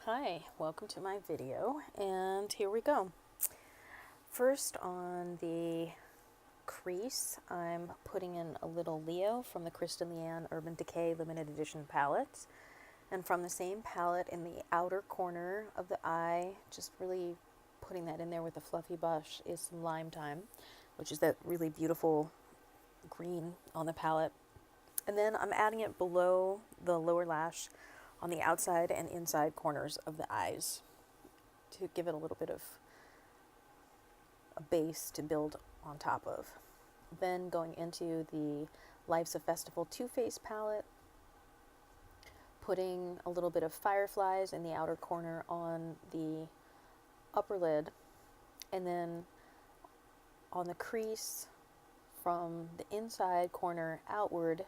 Hi, welcome to my video, and here we go. First, on the crease, I'm putting in a little Leo from the Kristen Leeann Urban Decay Limited Edition palette. And from the same palette, in the outer corner of the eye, just really putting that in there with a fluffy brush, is some Lime Time, which is that really beautiful green on the palette. And then I'm adding it below the lower lash on the outside and inside corners of the eyes to give it a little bit of a base to build on top of. Then going into the Life's a Festival Too Faced palette, putting a little bit of Fireflies in the outer corner on the upper lid, and then on the crease from the inside corner outward,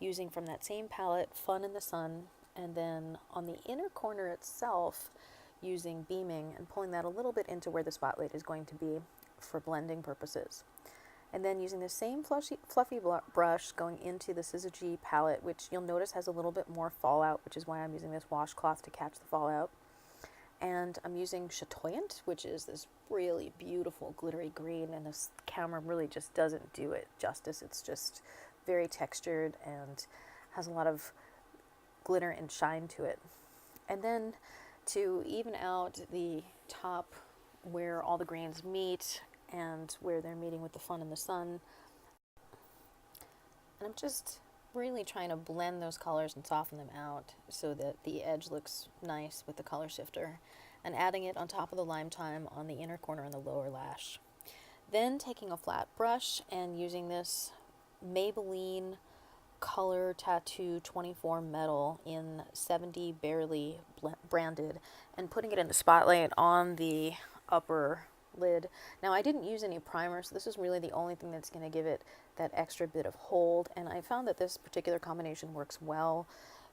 using from that same palette Fun in the Sun, and then on the inner corner itself using Beaming and pulling that a little bit into where the spotlight is going to be for blending purposes. And then using the same fluffy brush going into the Syzygy palette, which you'll notice has a little bit more fallout, which is why I'm using this washcloth to catch the fallout. And I'm using Chatoyant, which is this really beautiful glittery green, and this camera really just doesn't do it justice. It's just very textured and has a lot of glitter and shine to it. And then to even out the top where all the greens meet and where they're meeting with the Fun in the Sun, and I'm just really trying to blend those colors and soften them out so that the edge looks nice with the color shifter, and adding it on top of the Lime Time on the inner corner and the lower lash. Then taking a flat brush and using this Maybelline Color Tattoo 24 Metal in 70 Barely branded, and putting it in the spotlight on the upper lid. Now, I didn't use any primer, so this is really the only thing that's going to give it that extra bit of hold, and I found that this particular combination works well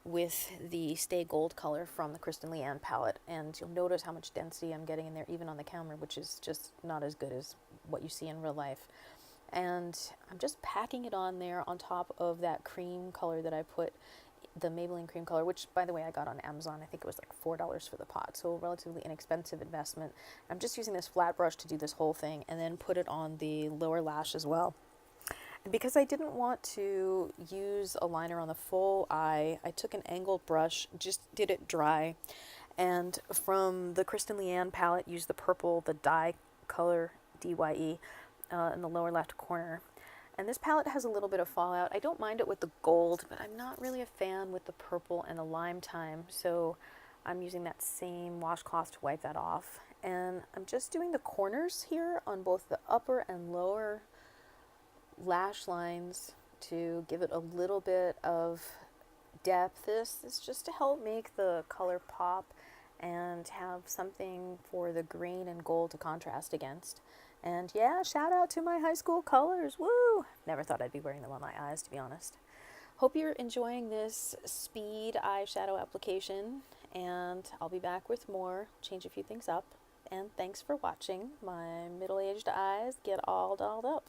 with the Stay Gold color from the Kristen Leeann palette, and you'll notice how much density I'm getting in there even on the camera, which is just not as good as what you see in real life. And I'm just packing it on there on top of that cream color that I put, the Maybelline cream color, which, by the way, I got on Amazon. I think it was like $4 for the pot, so a relatively inexpensive investment. I'm just using this flat brush to do this whole thing, and then put it on the lower lash as well. And because I didn't want to use a liner on the full eye, I took an angled brush, just did it dry, and from the Kristen Leeann palette, used the purple, the dye color, DYE, in the lower left corner. And this palette has a little bit of fallout. I don't mind it with the gold, but I'm not really a fan with the purple and the Lime Time, so I'm using that same washcloth to wipe that off. And I'm just doing the corners here on both the upper and lower lash lines to give it a little bit of depth. This is just to help make the color pop and have something for the green and gold to contrast against. And yeah, shout out to my high school colors. Woo! Never thought I'd be wearing them on my eyes, to be honest. Hope you're enjoying this speed eyeshadow application, and I'll be back with more, change a few things up. And thanks for watching my middle-aged eyes get all dolled up.